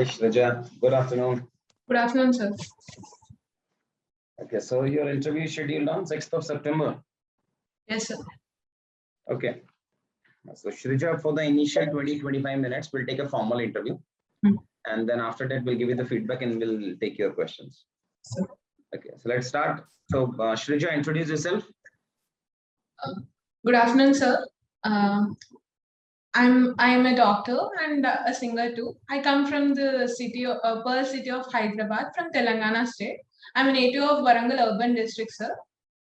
Hi, Shreja. Good afternoon. Good afternoon, sir. Okay, so your interview is scheduled on 6th of September. Yes, sir. Okay. So, Shreja, for the initial 20-25 minutes, we'll take a formal interview. Hmm. And then after that, we'll give you the feedback and we'll take your questions. Sir. Okay, so let's start. So, Shreja, introduce yourself. Good afternoon, sir. I'm a doctor and a singer too. I come from the city of Pearl city of Hyderabad from Telangana state. I'm a native of Warangal urban district, sir.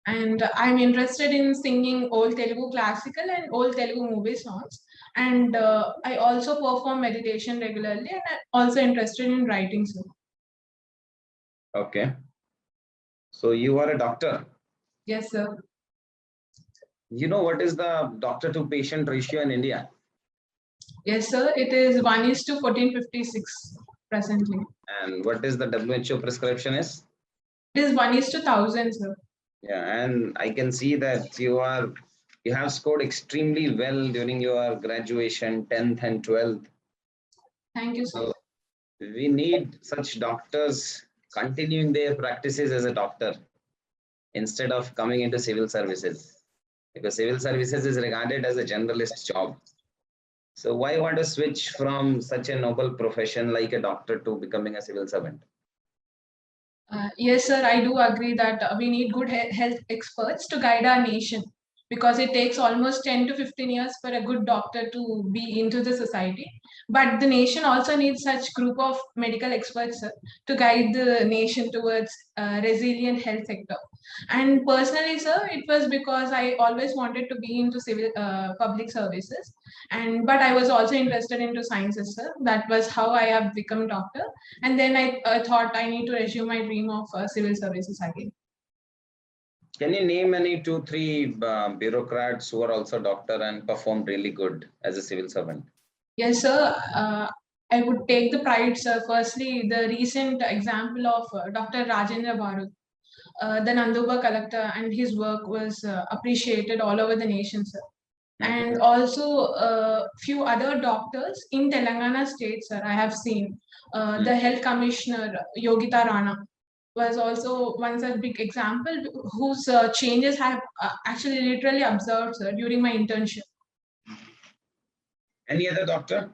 And I'm interested in singing old Telugu classical and old Telugu movie songs. And I also perform meditation regularly, and I'm also interested in writing, sir. Okay. So, you are a doctor. Yes, sir. You know what is the doctor to patient ratio in India? Yes, sir. It is 1:1456 presently. And what is the WHO prescription is? It is 1:1000, sir. Yeah, and I can see that you have scored extremely well during your graduation, 10th and 12th. Thank you, sir. So we need such doctors continuing their practices as a doctor instead of coming into civil services, because civil services is regarded as a generalist job. So why want to switch from such a noble profession like a doctor to becoming a civil servant? Yes, sir. I do agree that we need good health experts to guide our nation because it takes almost 10 to 15 years for a good doctor to be into the society. But the nation also needs such group of medical experts, sir, to guide the nation towards resilient health sector. And personally, sir, it was because I always wanted to be into civil public services, and but I was also interested into sciences, sir. That was how I have become doctor. And then I thought I need to resume my dream of civil services again. Can you name any two, three bureaucrats who are also doctor and performed really good as a civil servant? Yes, sir. I would take the pride, sir. Firstly, the recent example of Dr. Rajendra Bharat, the Nanduba collector, and his work was appreciated all over the nation, sir. And also few other doctors in Telangana state, sir. I have seen the health commissioner Yogita Rana was also one such big example whose changes I have actually literally observed, sir, during my internship. Any other doctor?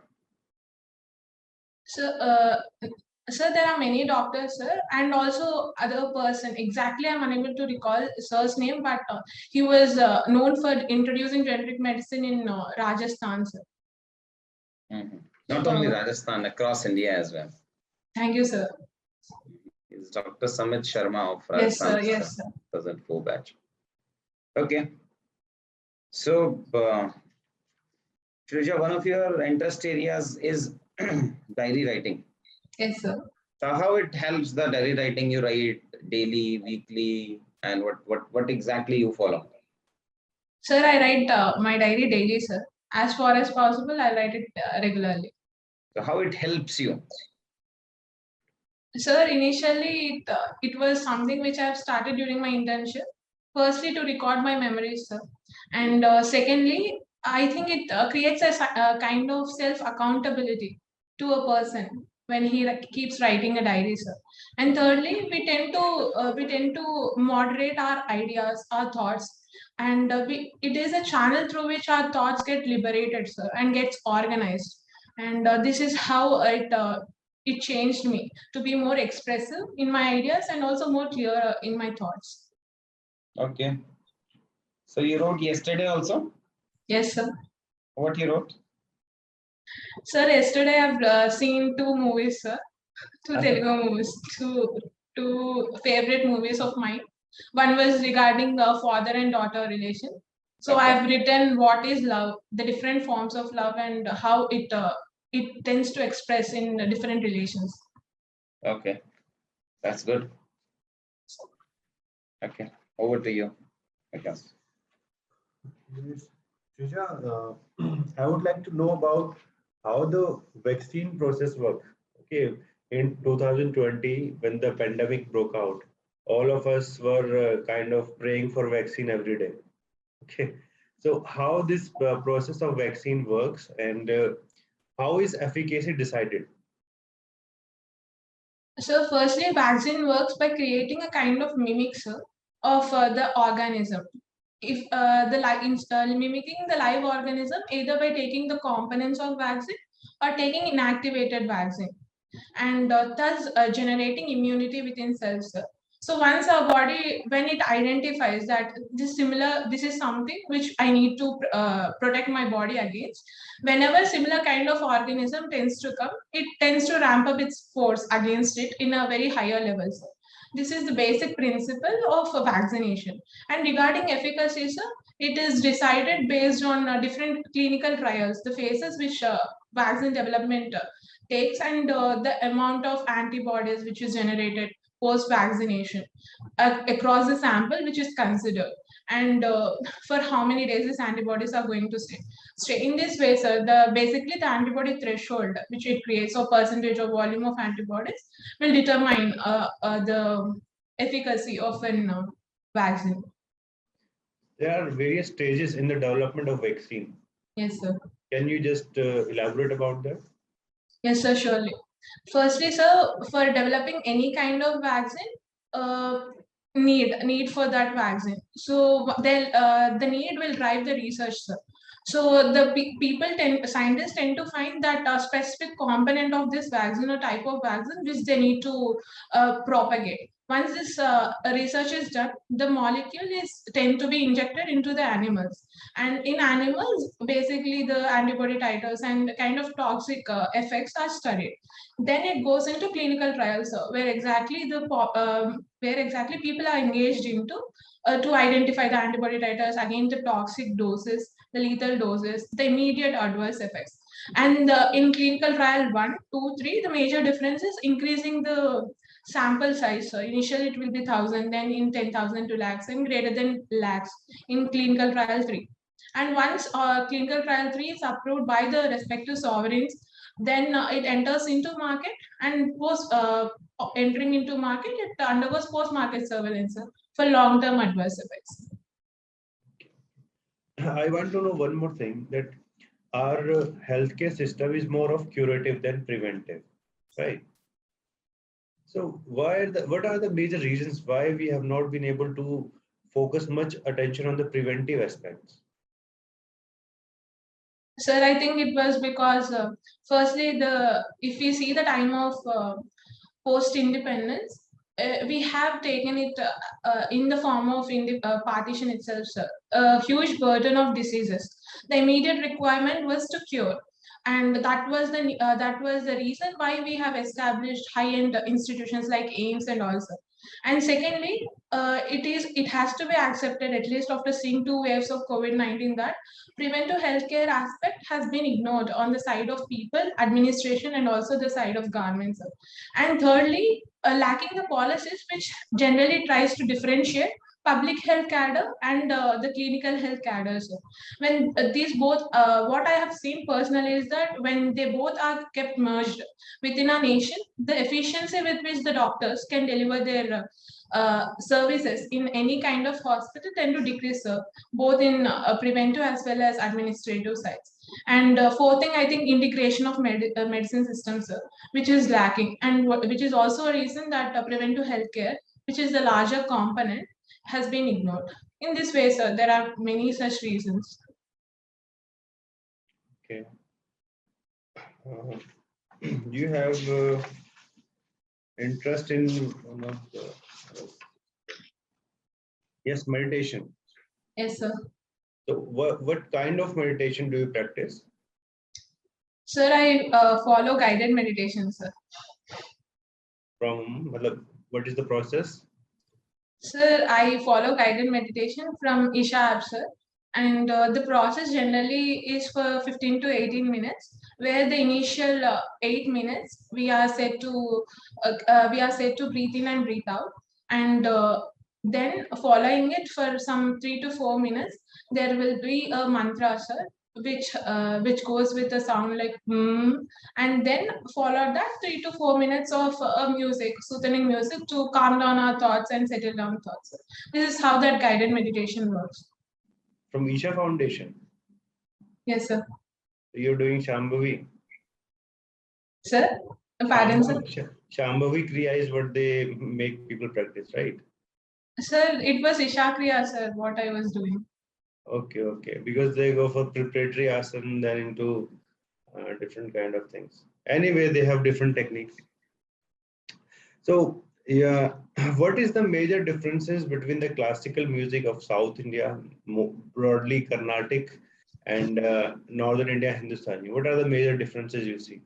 So, sir, there are many doctors, sir, and also other person. Exactly, I'm unable to recall sir's name, but he was known for introducing generic medicine in Rajasthan, sir. Not only Rajasthan, across India as well. Thank you, sir. It's Dr. Samit Sharma of Yes, sir. Rajasthan, Yes, sir. 2004 batch. Okay. So, Shreja, one of your interest areas is diary writing. Yes, sir. So, how it helps the diary writing you write daily, weekly, and what exactly you follow? Sir, I write my diary daily, sir. As far as possible, I write it regularly. So, how it helps you? Sir, initially it was something which I have started during my internship. Firstly, to record my memories, sir, and secondly, I think it creates a kind of self accountability to a person when he keeps writing a diary, sir. And thirdly, we tend to moderate our ideas, our thoughts, and it is a channel through which our thoughts get liberated, sir, and gets organized. And this is how it changed me to be more expressive in my ideas and also more clear in my thoughts. Okay. So, you wrote yesterday also? Yes, sir. What you wrote? Sir, yesterday I've seen two movies, sir. Two Telugu movies. Two favorite movies of mine. One was regarding the father and daughter relation. So Okay. I've written what is love, the different forms of love, and how it tends to express in different relations. Okay. That's good. Okay. Over to you. Okay. Yes. Srisha, I would like to know about how the vaccine process works. Okay, in 2020, when the pandemic broke out, all of us were kind of praying for vaccine every day. Okay, so how this process of vaccine works and how is efficacy decided? So firstly, vaccine works by creating a kind of mimic, sir, of the organism. If mimicking the live organism either by taking the components of vaccine or taking inactivated vaccine, and thus generating immunity within cells, sir. So once our body, when it identifies that this is something which I need to protect my body against, whenever similar kind of organism tends to come, it tends to ramp up its force against it in a very higher level, sir. This is the basic principle of vaccination. And regarding efficacy, sir, it is decided based on different clinical trials, the phases which vaccine development takes, and the amount of antibodies which is generated post vaccination across the sample which is considered, and for how many days these antibodies are going to stay in this way, sir. The antibody threshold which it creates, or percentage of volume of antibodies, will determine the efficacy of an vaccine. There are various stages in the development of vaccine. Yes, sir. Can you just elaborate about that? Yes, sir, surely. Firstly, sir, for developing any kind of vaccine, need for that vaccine. So then the need will drive the research, sir. So the scientists tend to find that a specific component of this vaccine or type of vaccine which they need to propagate. Once this research is done, the molecule is tend to be injected into the animals, and in animals, basically the antibody titers and kind of toxic effects are studied. Then it goes into clinical trials, where exactly people are engaged into to identify the antibody titers against the toxic doses, the lethal doses, the immediate adverse effects. And in clinical trial 1, 2, 3, the major difference is increasing the sample size. So initially it will be 1,000, then in 10,000 to lakhs, and greater than lakhs in clinical trial 3. And once clinical trial 3 is approved by the respective sovereigns, then it enters into market, and post entering into market, it undergoes post-market surveillance for long-term adverse effects. I want to know one more thing, that our healthcare system is more of curative than preventive, right? So what are the major reasons why we have not been able to focus much attention on the preventive aspects? Sir, I think it was because firstly, if we see the time of post-independence, we have taken it in the form of partition itself, sir. A huge burden of diseases. The immediate requirement was to cure, and that was the reason why we have established high-end institutions like AIIMS and also. And secondly, it has to be accepted, at least after seeing 2 waves of COVID-19, that preventive healthcare aspect has been ignored on the side of people, administration, and also the side of governments. And thirdly, lacking the policies which generally tries to differentiate public health cadre and the clinical health cadres. When these both, what I have seen personally is that when they both are kept merged within a nation, the efficiency with which the doctors can deliver their services in any kind of hospital tend to decrease, both in preventive as well as administrative sides. And fourth thing, I think integration of medicine systems, which is lacking, and which is also a reason that preventive healthcare, which is the larger component, has been ignored. In this way, sir, there are many such reasons. Okay. Do you have interest in one of the, yes, meditation? Yes, sir. So what kind of meditation do you practice? Sir, I follow guided meditation, sir. What is the process? Sir, I follow guided meditation from Isha app, sir. And the process generally is for 15 to 18 minutes, where the initial 8 minutes we are set to breathe in and breathe out, and then following it for some 3 to 4 minutes, there will be a mantra, sir, which goes with a sound like and then follow that 3 to 4 minutes of soothing music to calm down our thoughts and settle down thoughts. This is how that guided meditation works. From Isha Foundation? Yes, sir. You're doing Shambhavi? Sir? Pardon, sir? Shambhavi Kriya is what they make people practice, right? Sir, it was Ishakriya, sir, what I was doing. Okay. Because they go for preparatory asana, then into different kind of things. Anyway, they have different techniques. So, yeah, what is the major differences between the classical music of South India, broadly Carnatic, and Northern India Hindustani? What are the major differences you see?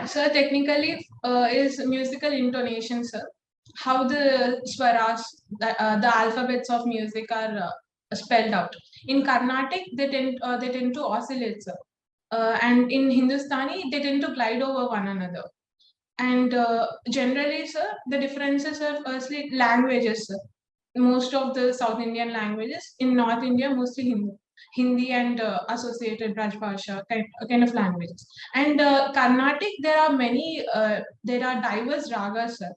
Sir, technically is musical intonation, sir. How the swaras, the alphabets of music are spelled out. In Carnatic, they tend to oscillate, sir. And in Hindustani, they tend to glide over one another. And generally, sir, the differences are firstly languages, sir. Most of the South Indian languages, in North India, mostly Hindi and associated Rajbhasha kind of languages. And Carnatic, there are diverse ragas, sir.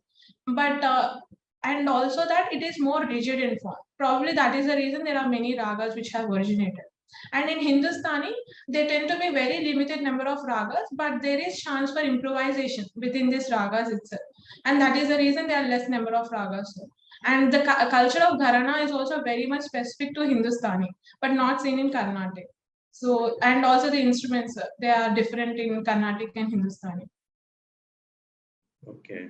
But and also that it is more rigid in form. Probably that is the reason there are many ragas which have originated. And in Hindustani, they tend to be very limited number of ragas, but there is chance for improvisation within these ragas itself. And that is the reason there are less number of ragas, sir. And the culture of Gharana is also very much specific to Hindustani, but not seen in Carnatic. So, and also the instruments, they are different in Carnatic and Hindustani. Okay.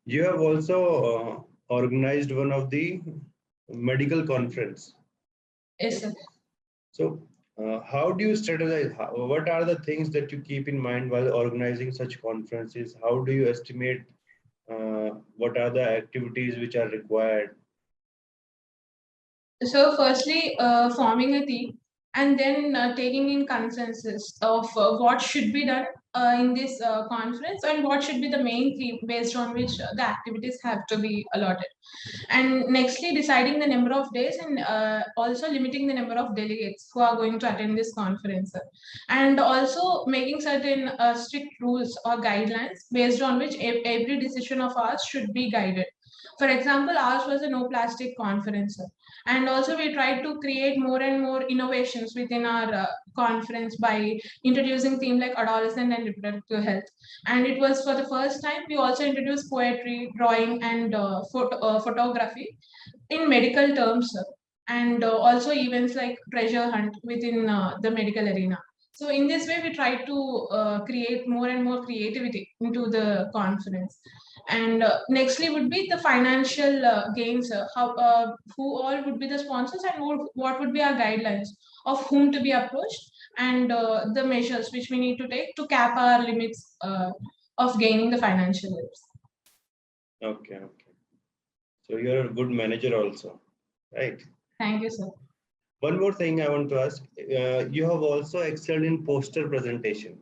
You have also organized one of the medical conference. Yes, sir. So, how do you strategize? What are the things that you keep in mind while organizing such conferences? How do you estimate what are the activities which are required? So, firstly, forming a team and then taking in consensus of what should be done in this conference and what should be the main theme based on which the activities have to be allotted. And nextly, deciding the number of days and also limiting the number of delegates who are going to attend this conference. And also making certain strict rules or guidelines based on which every decision of ours should be guided. For example, ours was a no plastic conference. And also we tried to create more and more innovations within our conference by introducing themes like adolescent and reproductive health. And it was for the first time we also introduced poetry, drawing, and photography in medical terms, and also events like treasure hunt within the medical arena. So in this way, we try to create more and more creativity into the conference. And nextly would be the financial gains, who all would be the sponsors and what would be our guidelines of whom to be approached, and the measures which we need to take to cap our limits of gaining the financial lips. Okay. So you're a good manager also, right? Thank you, sir. One more thing I want to ask. You have also excelled in poster presentation.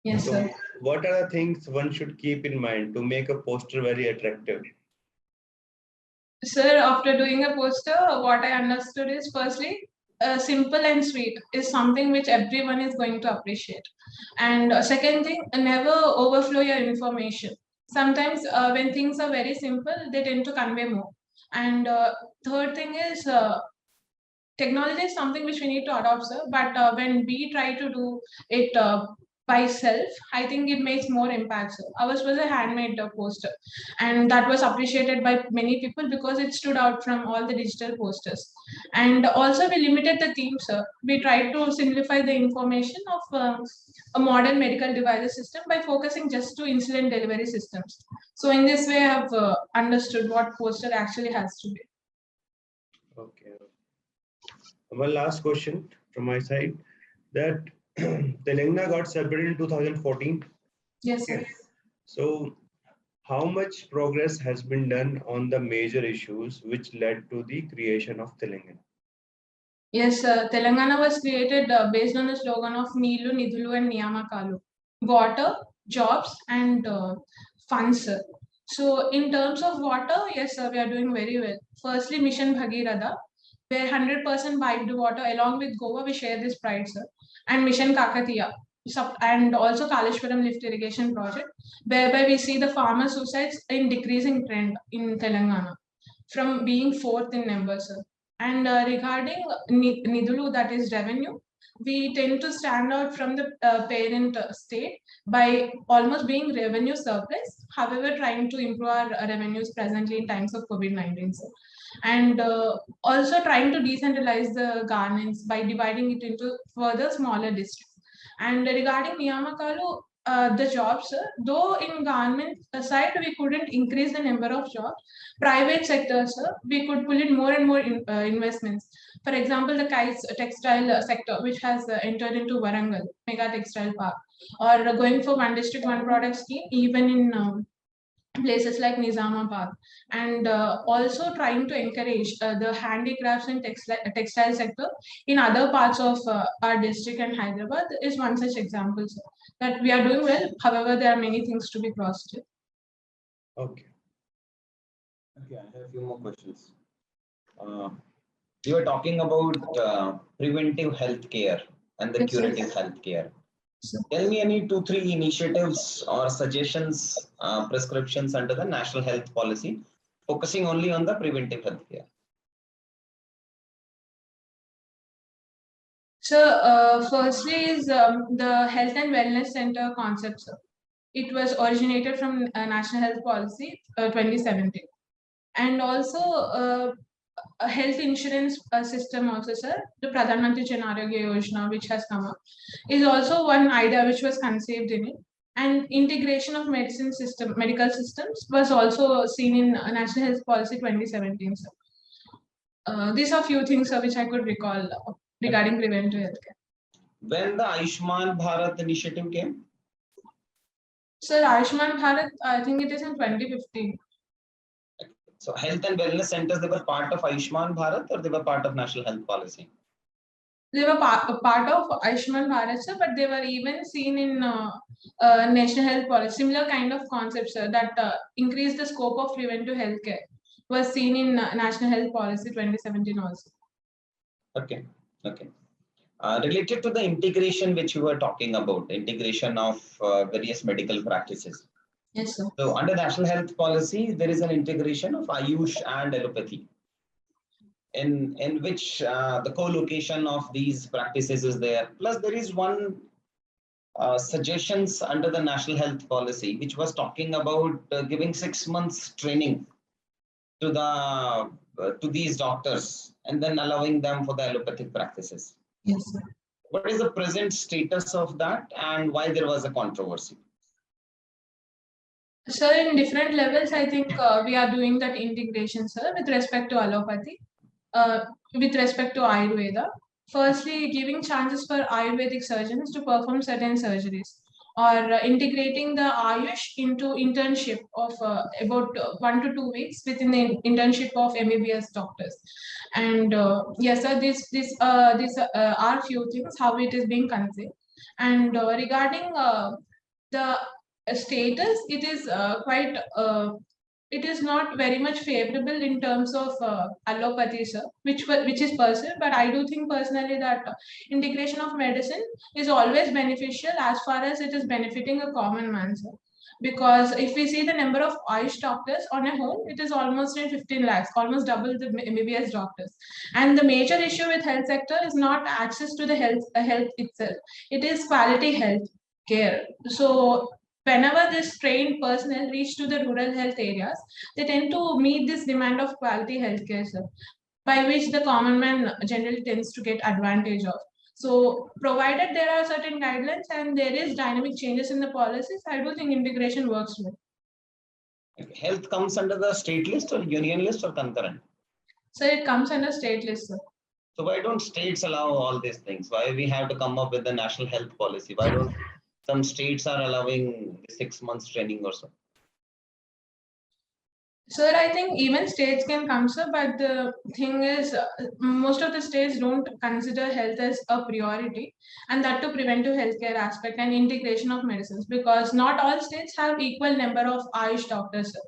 Yes, So sir. what are the things one should keep in mind to make a poster very attractive? Sir, after doing a poster, what I understood is firstly, simple and sweet is something which everyone is going to appreciate. And second thing, never overflow your information. Sometimes when things are very simple, they tend to convey more. And third thing is, technology is something which we need to adopt, sir. But when we try to do it by self, I think it makes more impact, sir. Ours was a handmade poster, and that was appreciated by many people because it stood out from all the digital posters. And also, we limited the theme, sir. We tried to simplify the information of a modern medical devices system by focusing just to insulin delivery systems. So, in this way, I have understood what poster actually has to be. Okay. One last question from my side, that Telangana got separated in 2014. Yes, sir. So how much progress has been done on the major issues which led to the creation of Telangana? Yes, Telangana was created based on the slogan of Neelu, Nidhulu, and Niyamakalu. Water, jobs, and funds. So, in terms of water, yes, sir, we are doing very well. Firstly, Mission Bhagiratha, where 100% piped water along with Goa, we share this pride, sir. And Mission Kakatiya, and also Kaleshwaram Lift Irrigation Project, whereby we see the farmer suicides in decreasing trend in Telangana from being fourth in numbers, sir. And regarding Nidhulu, that is revenue, we tend to stand out from the parent state by almost being revenue surplus, however, trying to improve our revenues presently in times of COVID-19. So, and also trying to decentralize the governance by dividing it into further smaller districts. And regarding Niyamakalu, the jobs, though in government side we couldn't increase the number of jobs, private sector, we could pull in more and more investments. For example, the KITES textile sector, which has entered into Warangal, mega textile park, or going for one district, one product scheme, even in places like Nizamabad, and also trying to encourage the handicrafts and textile sector in other parts of our district and Hyderabad is one such example, sir, that we are doing well. However, there are many things to be crossed. Okay. Okay, I have a few more questions. You were talking about preventive health care and the Yes, sir. curative health care. Sure. Tell me any 2-3 initiatives or suggestions, prescriptions under the National Health Policy, focusing only on the preventive health care. So, firstly is the Health and Wellness Center concept, sir. It was originated from National Health Policy 2017. And also a health insurance system also, sir. The Pradhan Mantri Jan Arogya Yojana, which has come up, is also one idea which was conceived in it. And integration of medical systems was also seen in National Health Policy 2017, sir. These are few things, sir, which I could recall regarding preventive healthcare. When the Ayushman Bharat initiative came? Sir, Ayushman Bharat, I think it is in 2015. So health and wellness centers, they were part of Ayushman Bharat or they were part of National Health Policy? They were part of Ayushman Bharat, sir, but they were even seen in National Health Policy. Similar kind of concepts, sir, that increase the scope of preventive healthcare was seen in National Health Policy 2017 also. Okay, okay. Related to the integration which you were talking about, integration of various medical practices. Yes, sir. So under National Health Policy, there is an integration of Ayush and allopathy, in which the co-location of these practices is there. Plus, there is one suggestions under the National Health Policy, which was talking about giving 6 months training to the to these doctors and then allowing them for the allopathic practices. Yes, sir. What is the present status of that and why there was a controversy? So in different levels, I think we are doing that integration, sir, with respect to allopathy, with respect to Ayurveda. Firstly, giving chances for Ayurvedic surgeons to perform certain surgeries, or integrating the Ayush into internship of about 1 to 2 weeks within the internship of MBBS doctors. And yes, sir, these are few things how it is being conceived. And regarding the status, it is quite it is not very much favorable in terms of allopathy, sir, which is perceived. But I do think personally that integration of medicine is always beneficial as far as it is benefiting a common man, sir. Because if we see the number of Ayush doctors on a whole, it is almost in 15 lakhs, almost double the MBBS doctors. And the major issue with health sector is not access to the health itself. It is quality health care. So whenever this trained personnel reach to the rural health areas, they tend to meet this demand of quality healthcare, sir, by which the common man generally tends to get advantage of. So provided there are certain guidelines and there is dynamic changes in the policies, I do think integration works well. Health comes under the state list or union list or concurrent? So it comes under state list, sir. So why don't states allow all these things? Why we have to come up with the National Health Policy? Why don't some states are allowing 6 months training or so? Sir, I think even states can come, sir, but the thing is, most of the states don't consider health as a priority, and that to preventive healthcare aspect and integration of medicines, because not all states have equal number of Ayush doctors, sir.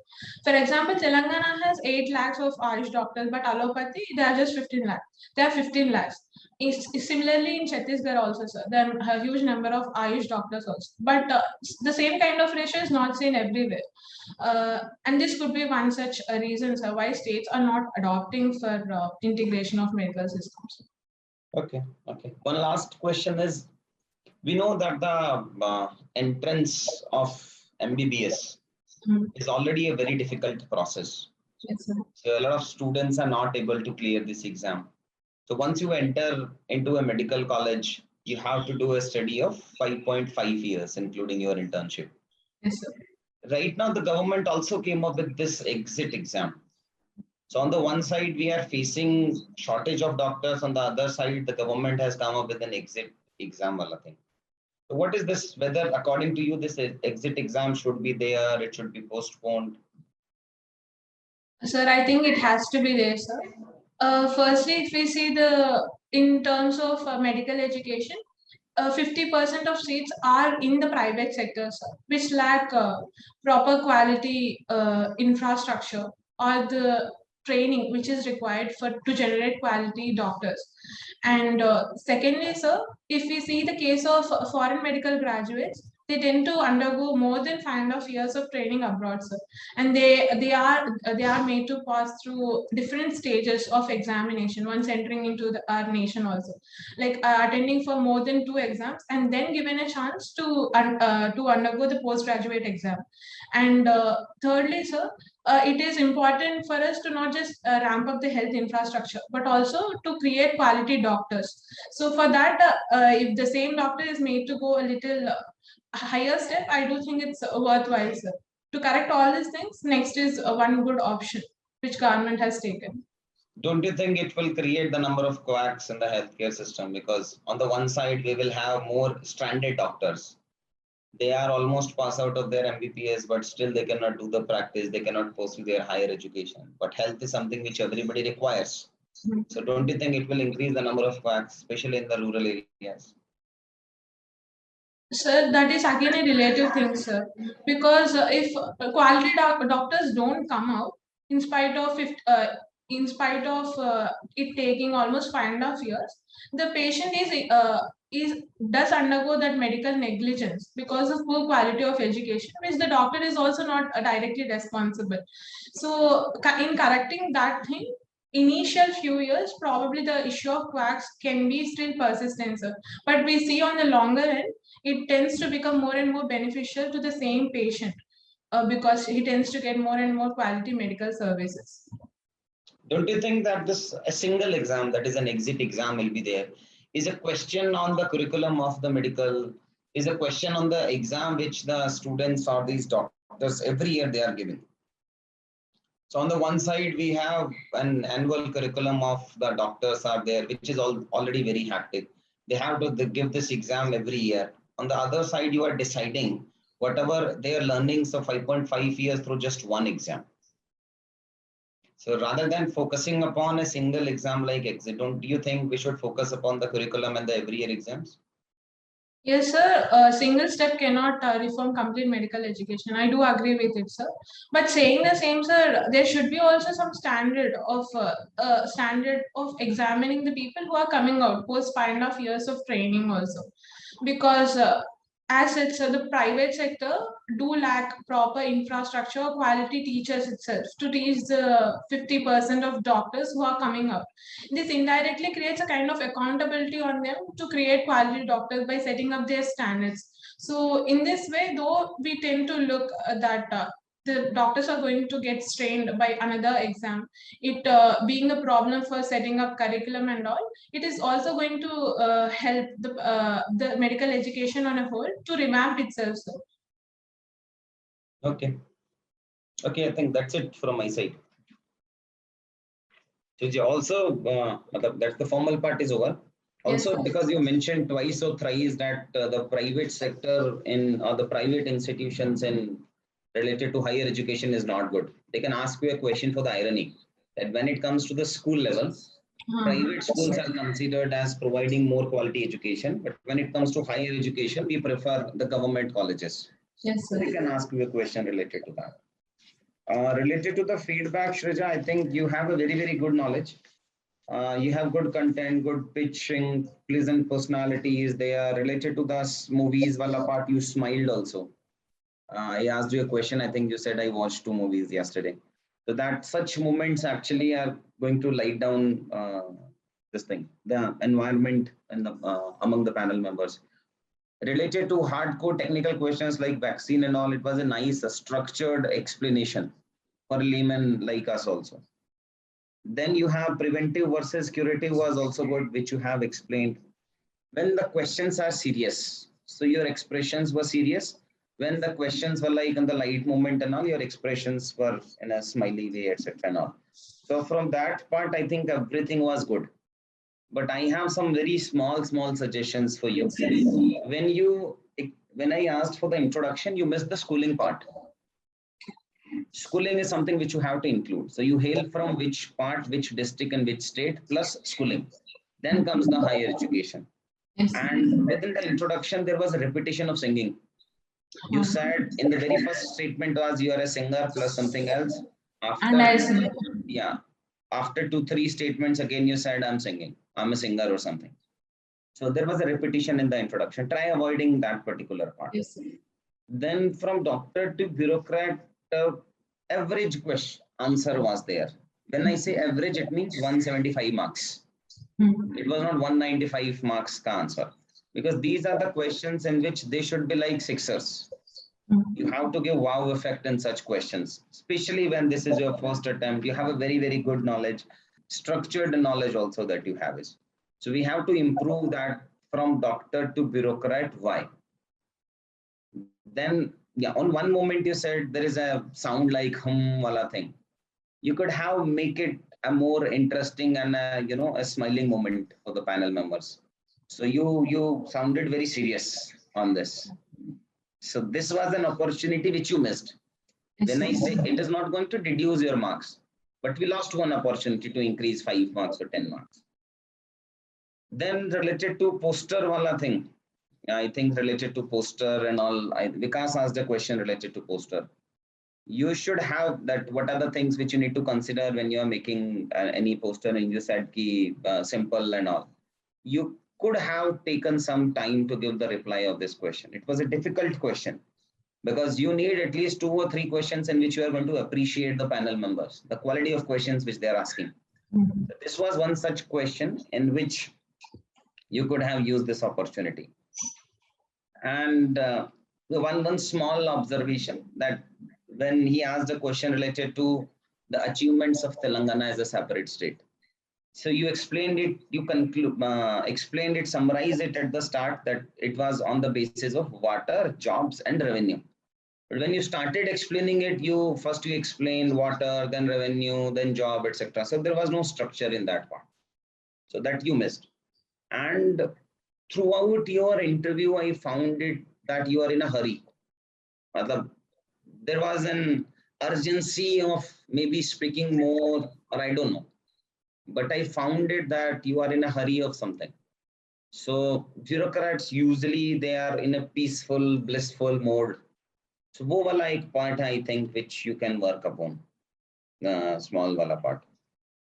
For example, Telangana has 8 lakhs of Ayush doctors, but allopathy, they are just 15 lakhs. They are 15 lakhs. Similarly, in Chhattisgarh also, sir, there are a huge number of Ayush doctors also. But the same kind of ratio is not seen everywhere. And this could be one such reason, sir, why states are not adopting for integration of medical systems. Okay. Okay. One last question is, we know that the entrance of MBBS Mm. is already a very difficult process. Yes, sir. So a lot of students are not able to clear this exam. So once you enter into a medical college, you have to do a study of 5.5 years, including your internship. Yes, sir. Right now, the government also came up with this exit exam. So on the one side, we are facing shortage of doctors. On the other side, the government has come up with an exit exam wala thing. So what is this? Whether according to you, this exit exam should be there, it should be postponed. Sir, I think it has to be there, sir. Firstly, if we see in terms of medical education, 50% of seats are in the private sector, sir, which lack proper quality infrastructure or the training which is required for to generate quality doctors. And secondly, sir, if we see the case of foreign medical graduates, they tend to undergo more than 5.5 years of training abroad, sir, and they are made to pass through different stages of examination once entering into our nation also, like attending for more than 2 exams and then given a chance to undergo the postgraduate exam. And thirdly, sir, it is important for us to not just ramp up the health infrastructure, but also to create quality doctors. So for that, if the same doctor is made to go a little higher step, I do think it's worthwhile, sir. To correct all these things, next is one good option which government has taken. Don't you think it will create the number of quacks in the healthcare system? Because on the one side, we will have more stranded doctors. They are almost pass out of their MBBS, but still they cannot do the practice. They cannot pursue their higher education. But health is something which everybody requires. So don't you think it will increase the number of quacks, especially in the rural areas? Sir, that is again a relative thing, sir. Because if quality doctors don't come out, in spite of it taking almost 5.5 years, the patient is does undergo that medical negligence because of poor quality of education, which the doctor is also not directly responsible. So, in correcting that thing, initial few years, probably the issue of quacks can be still persistent, sir. But we see on the longer end, it tends to become more and more beneficial to the same patient because he tends to get more and more quality medical services. Don't you think that this a single exam, that is an exit exam, will be there? Is a question on the curriculum of the medical, is a question on the exam which the students or these doctors every year they are giving. So on the one side, we have an annual curriculum of the doctors are there, which is already very hectic. They have to give this exam every year. On the other side, you are deciding whatever their learnings of 5.5 years through just one exam. So rather than focusing upon a single exam like exit, don't you think we should focus upon the curriculum and the every year exams? Yes, sir. A single step cannot reform complete medical education. I do agree with it, sir. But saying the same, sir, there should be also some standard of examining the people who are coming out post 5.5 years of training also, because as it's the private sector do lack proper infrastructure or quality teachers itself to teach the 50% of doctors who are coming out. This indirectly creates a kind of accountability on them to create quality doctors by setting up their standards. So in this way, though we tend to look that the doctors are going to get strained by another exam, it being a problem for setting up curriculum and all, it is also going to help the medical education on a whole to revamp itself, sir. Okay. Okay, I think that's it from my side. So also, that's the formal part is over. Yes, Also, sir. because you mentioned twice or thrice that the private sector in or the private institutions in related to higher education is not good. They can ask you a question for the irony that when it comes to the school level, private schools are considered as providing more quality education, but when it comes to higher education, we prefer the government colleges. Yes, So sir. they can ask you a question related to that. Related to the feedback, Shrija, I think you have a very, very good knowledge. You have good content, good pitching, pleasant personalities. They are related to the movies. Wala part you smiled also. I asked you a question. I think you said I watched 2 movies yesterday. So that such moments actually are going to light down this thing, the environment and among the panel members. Related to hardcore technical questions like vaccine and all, it was a nice structured explanation for a layman like us also. Then you have preventive versus curative was also good, which you have explained. When the questions are serious, so your expressions were serious. When the questions were like in the light moment and all, your expressions were in a smiley way, etc. and all. So from that part, I think everything was good. But I have some very small suggestions for you. When I asked for the introduction, you missed the schooling part. Schooling is something which you have to include. So you hail from which part, which district and which state, plus schooling. Then comes the higher education. Yes. And within the introduction, there was a repetition of singing. You said in the very first statement was you are a singer plus something else. And I sing. Yeah. After 2-3 statements, again you said I'm singing. I'm a singer or something. So there was a repetition in the introduction. Try avoiding that particular part. Yes, sir. Then from doctor to bureaucrat, average question answer was there. When I say average, it means 175 marks. It was not 195 marks ka answer. Because these are the questions in which they should be like sixers. You have to give wow effect in such questions, especially when this is your first attempt. You have a very, very good knowledge, structured knowledge also that you have is. So we have to improve that from doctor to bureaucrat. Why? Then, yeah, on one moment you said there is a sound like hum wala thing. You could have make it a more interesting and a smiling moment for the panel members. So you sounded very serious on this. So this was an opportunity which you missed. When I say it is not going to reduce your marks, but we lost one opportunity to increase 5 marks or 10 marks. Then related to poster wala thing, I think related to poster and all, Vikas asked a question related to poster. You should have that. What are the things which you need to consider when you are making any poster? And you said ki simple and all. You could have taken some time to give the reply of this question. It was a difficult question because you need at least 2 or 3 questions in which you are going to appreciate the panel members, the quality of questions which they are asking. This was one such question in which you could have used this opportunity. And one small observation that when he asked a question related to the achievements of Telangana as a separate state. So you explained it, explained it, summarized it at the start that it was on the basis of water, jobs and revenue. But when you started explaining it, you explained water, then revenue, then job, etc. So there was no structure in that part. So that you missed. And throughout your interview, I found it that you are in a hurry. There was an urgency of maybe speaking more, or I don't know. But I found it that you are in a hurry of something. So bureaucrats usually they are in a peaceful, blissful mode. So wo wala ek part I think which you can work upon. Small wala part.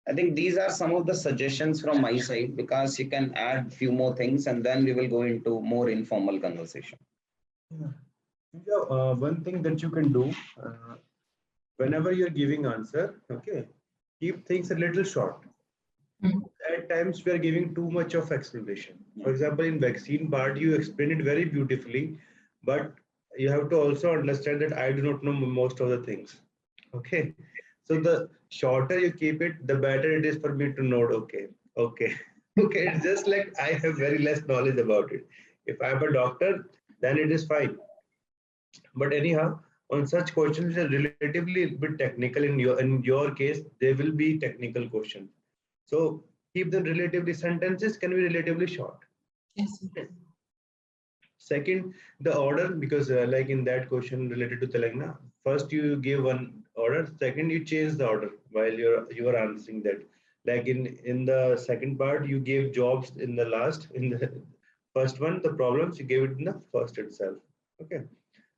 I think these are some of the suggestions from my side because you can add few more things and then we will go into more informal conversation. Yeah. One thing that you can do whenever you're giving answer, okay, keep things a little short. At times we are giving too much of explanation. For example, in vaccine part, you explain it very beautifully, but you have to also understand that I do not know most of the things. Okay. So the shorter you keep it, the better it is for me to note. Okay. It's just like I have very less knowledge about it. If I'm a doctor, then it is fine. But anyhow, on such questions which are relatively a bit technical, in your case, there will be technical questions. So keep them relatively, sentences can be relatively short. Yes. Second, the order, because like in that question related to Telangana, first you give one order, second you change the order while you are answering that. Like in the second part, you gave jobs in the last, in the first one, the problems you gave it in the first itself. Okay,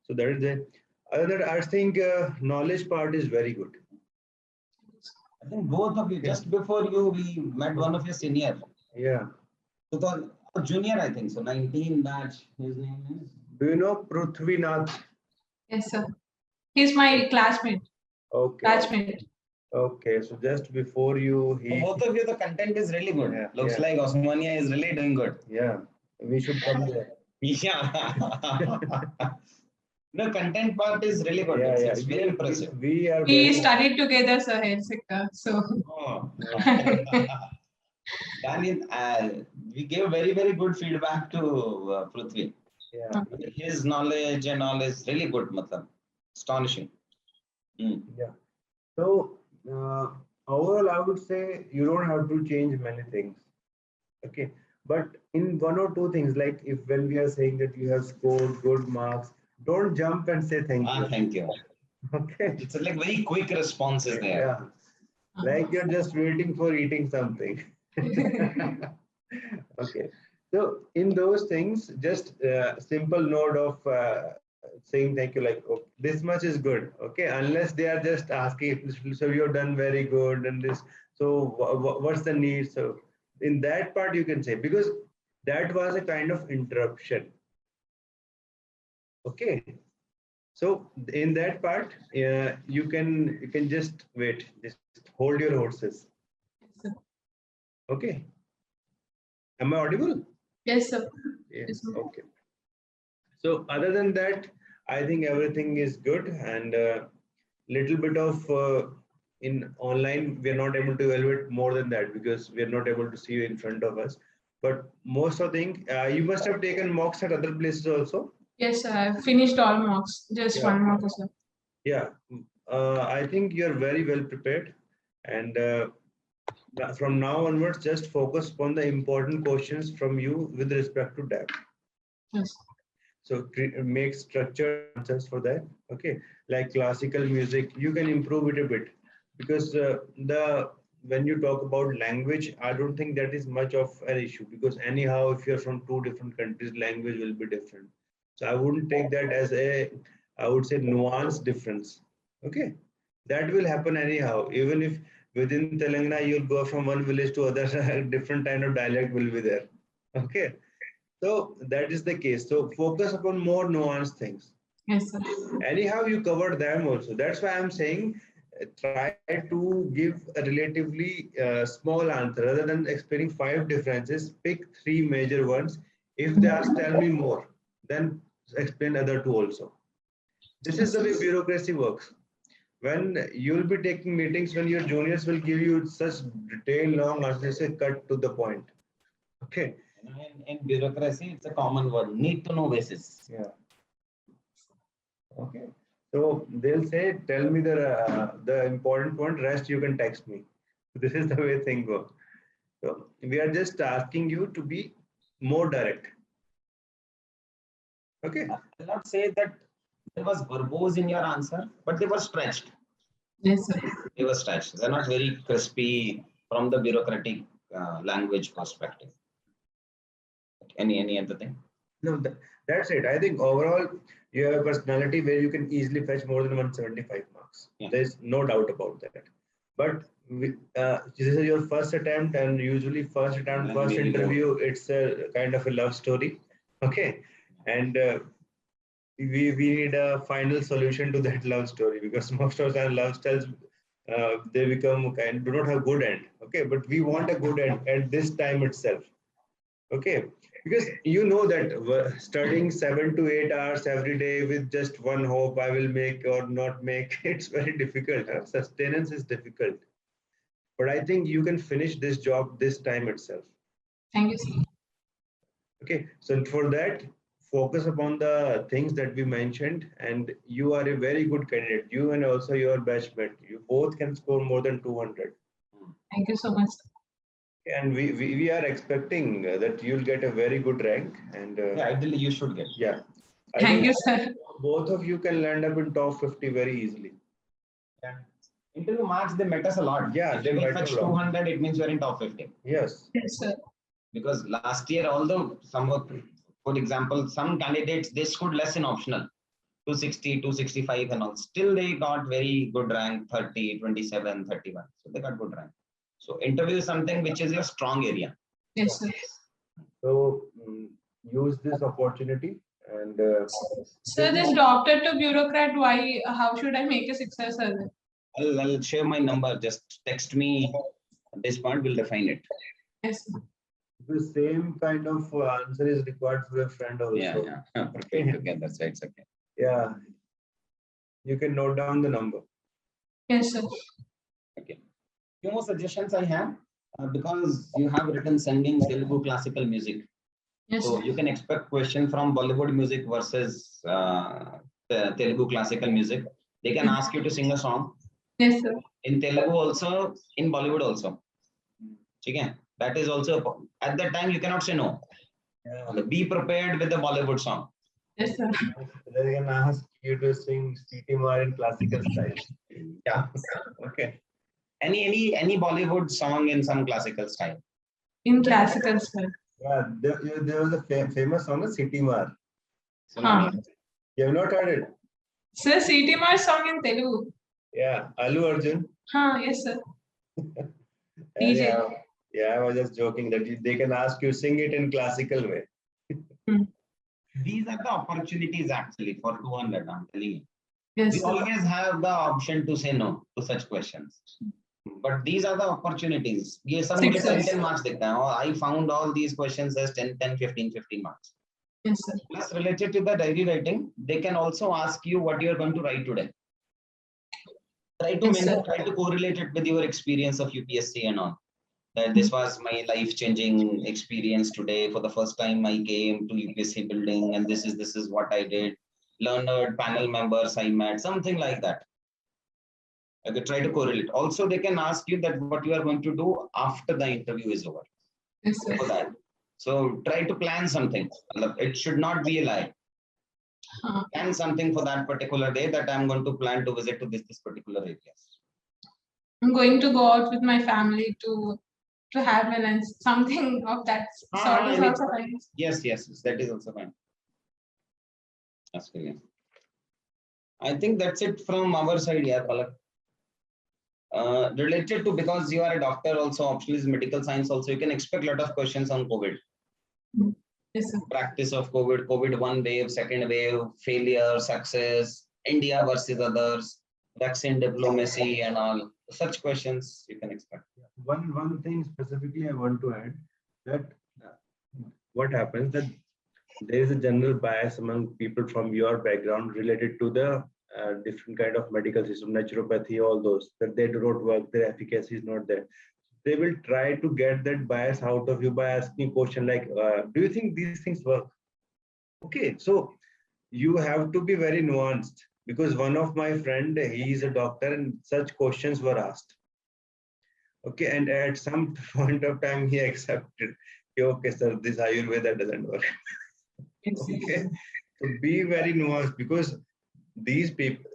so that is the other. I think knowledge part is very good. I think both of you, just before you, we met one of your senior. Yeah. So the junior, I think, so 19 batch, his name is? Do you know Prithvinath? Yes, sir. He's my classmate. Okay. Batchmate. Okay, so just before you, For both of you, the content is really good. Yeah, Looks yeah. like Osmania is really doing good. Yeah, we should come there. Yeah. The content part is really good. Yeah, It's very impressive. We are We very. studied together, sir, health sector. So Oh. Daniel, we gave very good feedback to Prithvi. Yeah, His knowledge and all is really good, matlab. Astonishing. Mm. yeah. So overall, I would say you don't have to change many things. Okay, but in one or two things, like if when we are saying that you have scored good marks, don't jump and say thank you. Thank you. Okay. It's like very quick responses there. Yeah, like you're just waiting for eating something. Okay, so in those things, just simple note of saying thank you, like, oh, this much is good. Okay, unless they are just asking, so you've done very good, and this. So what's the need? So in that part you can say, because that was a kind of interruption. Okay, so in that part, you can just wait, just hold your horses. Okay, am I audible? yes, sir. Yes. Okay. So other than that, I think everything is good, and little bit of in online we are not able to evaluate more than that because we are not able to see you in front of us. But most of the thing, you must have taken mocks at other places also. Yes, sir. I finished all mocks. Just Yeah. one mock, sir. Yeah, I think you're very well prepared, and from now onwards, just focus on the important questions from you with respect to that. Yes. So make structured answers for that. Okay, like classical music, you can improve it a bit because the when you talk about language, I don't think that is much of an issue because anyhow, if you're from two different countries, language will be different. So I wouldn't take that as a, I would say, nuance difference. Okay, that will happen anyhow. Even if within Telangana you'll go from one village to other, different kind of dialect will be there. Okay, so that is the case. So focus upon more nuanced things. Yes, sir. Anyhow, you covered them also. That's why I'm saying try to give a relatively small answer rather than explaining five differences. Pick three major ones. If they ask, tell me more, then explain other two also. This is the way bureaucracy works. When you'll be taking meetings, when your juniors will give you such detailed long answers, say cut to the point. Okay. In bureaucracy, it's a common word. Need to know basis. Yeah. Okay. So they'll say, tell me the important point, rest you can text me. This is the way things go. So we are just asking you to be more direct. Okay. I will not say that there was verbose in your answer, but they were stretched. Yes, sir. They were stretched. They're not very crispy from the bureaucratic language perspective. Any other thing? No, that's it. I think overall you have a personality where you can easily fetch more than 175 marks. Yeah. There's no doubt about that. But this is your first attempt, and usually first attempt, first interview, it's a kind of a love story. Okay, and we need a final solution to that love story because most of the love styles they become kind do not have good end. Okay, but we want a good end at this time itself. Okay, because you know that studying 7 to 8 hours every day with just one hope I will make or not make, it's very difficult. Huh? Sustenance is difficult. But I think you can finish this job this time itself. Thank you, sir. Okay, so for that, focus upon the things that we mentioned, and you are a very good candidate. You and also your batchmate, you both can score more than 200. Thank you so much, sir. And we are expecting that you'll get a very good rank. And Yeah, ideally you should get. yeah. I Thank think you, sir. both of you can land up in top 50 very easily. Yeah. Interview marks, they matters a lot. Yeah, If they they will matter fetch a lot. 200, it means you're in top 50. Yes. Yes, sir. Because last year, although some of, for example, some candidates, they scored less in optional, 260, 265 and all. Still they got very good rank, 30, 27, 31. So they got good rank. So interview is something which is your strong area. Yes, sir. So use this opportunity and Sir, this doctor to bureaucrat, why, how should I make a success of it? I'll share my number. Just text me at this point. We'll define it. Yes, sir. The same kind of answer is required for a friend also. Yeah. Perfect. Together, so it's okay. Yeah. You can note down the number. Yes, sir. Okay. Few more suggestions I have because you have written singing Telugu classical music. Yes, So sir. you can expect question from Bollywood music versus the Telugu classical music. They can ask you to sing a song Yes, sir. in Telugu also, in Bollywood also. Okay? That is also, at that time you cannot say no. Yeah. Be prepared with the Bollywood song. Yes, sir. They can ask you to sing C.T. Mar in classical style. Yeah. Okay. Any Bollywood song in some classical style. In classical, sir. Yeah, there was a famous song, C.T. Mar. So Huh. You have not heard it? Sir, C.T. Mar song in Telugu. Yeah, Allu Arjun. Yes, sir. Yeah, DJ. yeah, I was just joking that they can ask you sing it in classical way. These are the opportunities actually for 200. I'm telling you. Yes, We sir. always have the option to say no to such questions. But these are the opportunities. ये सब मुझे 10 marks दिखता है और I found all these questions as 10, 15 marks. Yes, sir. Plus related to the diary writing, they can also ask you what you are going to write today. Try to correlate it with your experience of UPSC and all. That this was my life-changing experience today. For the first time, I came to UPSC building, and this is what I did. Learned panel members I met, something like that. Okay, try to correlate. Also, they can ask you that what you are going to do after the interview is over. Yes, sir. For that. So try to plan something. It should not be a lie. Plan something for that particular day that I'm going to plan to visit to this particular area. I'm going to go out with my family to have a lunch. Something of that sort is also fine. Yes, that is also fine. That's brilliant. I think that's it from our side, yeah, Palak. Related to, because you are a doctor also, optional is medical science also, you can expect a lot of questions on COVID. Yes, sir. Practice of COVID 1 wave, second wave, failure, success, India versus others, vaccine diplomacy and all. Such questions you can expect. One thing specifically I want to add, that what happens that there is a general bias among people from your background related to the different kind of medical system, naturopathy, all those, that they do not work, their efficacy is not there. They will try to get that bias out of you by asking a question like, do you think these things work? Okay, so you have to be very nuanced, because one of my friend, he is a doctor and such questions were asked. Okay, and at some point of time he accepted, okay sir, this Ayurveda doesn't work. Okay, so be very nuanced, because these people,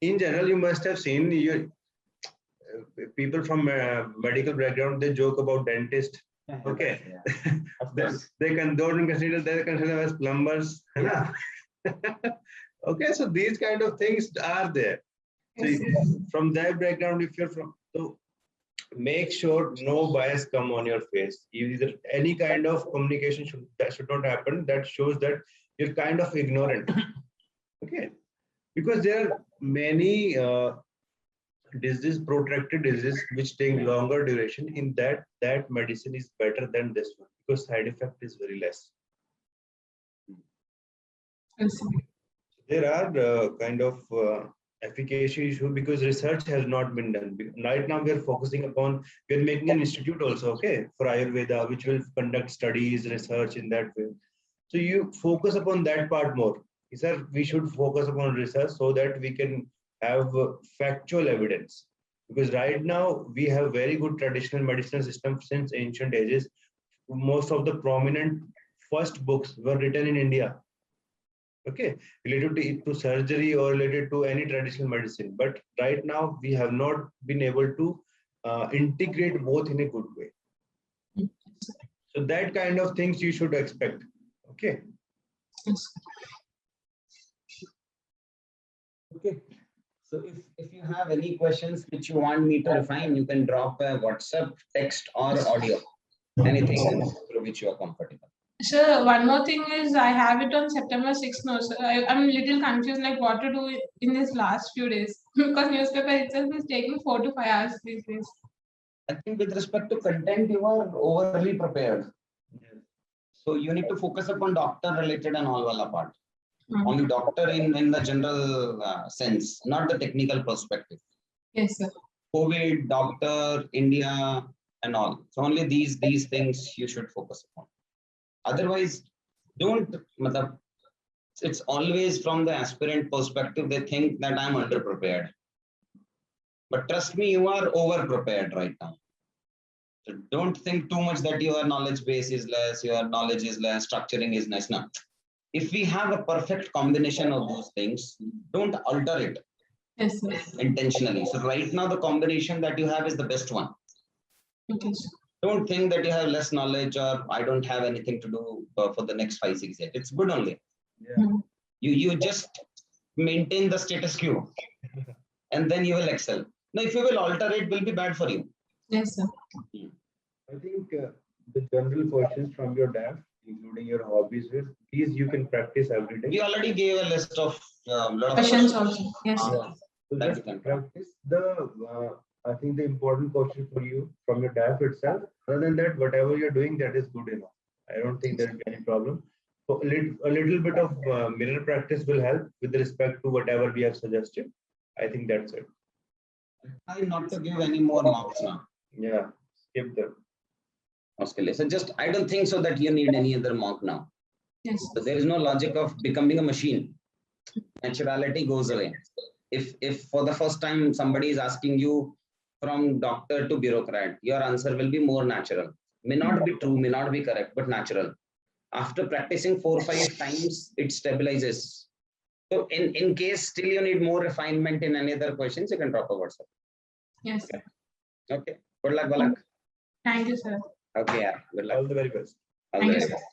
in general, you must have seen your people from medical background, they joke about dentist. Okay, they don't consider, they consider them as plumbers. Yeah. Okay, so these kind of things are there. So from that background, if you're from, so make sure no bias come on your face. Either any kind of communication should not happen. That shows that you're kind of ignorant. Okay, because there are many diseases, protracted diseases, which take longer duration. In that medicine is better than this one, because side effect is very less. There are kind of efficacy issue, because research has not been done. Right now we are focusing upon, we are making an institute also, okay, for Ayurveda, which will conduct studies, research in that way. So you focus upon that part more. Sir, we should focus upon research so that we can have factual evidence. Because right now we have very good traditional medicinal system since ancient ages. Most of the prominent first books were written in India. Okay, related to surgery or related to any traditional medicine. But right now we have not been able to integrate both in a good way. So that kind of things you should expect. Okay. Okay. So if you have any questions which you want me to refine, you can drop a WhatsApp, text or audio. Anything through which you are comfortable. Sir, one more thing is I have it on September 6th now. So I'm a little confused like what to do in these last few days. because newspaper itself is taking 4 to 5 hours these days. I think with respect to content, you are overly prepared. Yes. So you need to focus upon doctor related and all wala part. Hmm. Only doctor in the general sense, not the technical perspective. Yes, sir. COVID, doctor, India, and all. So only these things you should focus upon. Otherwise, don't. matlab, It's always from the aspirant perspective. They think that I'm underprepared. But trust me, you are over prepared right now. So don't think too much that your knowledge base is less, your knowledge is less, structuring is less. No. If we have a perfect combination of those things, don't alter it Yes, sir. intentionally. So right now, the combination that you have is the best one. Okay, sir. Don't think that you have less knowledge or I don't have anything to do for the next 5, 6 years. It's good only. Yeah. You just maintain the status quo and then you will excel. Now, if you will alter it, will be bad for you. Yes, sir. I think the general questions from your DAF, including your hobbies, these you can practice every day. We already gave a list of lot of Questions questions. also. Yes, sir. So That just you can practice the, I think the important question for you from your DAF itself. Other than that, whatever you're doing, that is good enough. I don't think there'll be any problem. So a little bit of mirror practice will help with respect to whatever we have suggested. I think that's it. Try not to give any more marks now. Yeah, skip them. Okay, so just I don't think so that you need any other mark now. Yes. So there is no logic of becoming a machine. Naturality goes away. If for the first time somebody is asking you from doctor to bureaucrat, your answer will be more natural. May not be true, may not be correct, but natural. After practicing 4 or 5 times, it stabilizes. So in case still you need more refinement in any other questions, you can drop a WhatsApp. Yes, sir. Okay. Good luck, Balak. Thank you, sir. Okay, yeah. Good luck. All the very best. All Thank the you, very sir. best.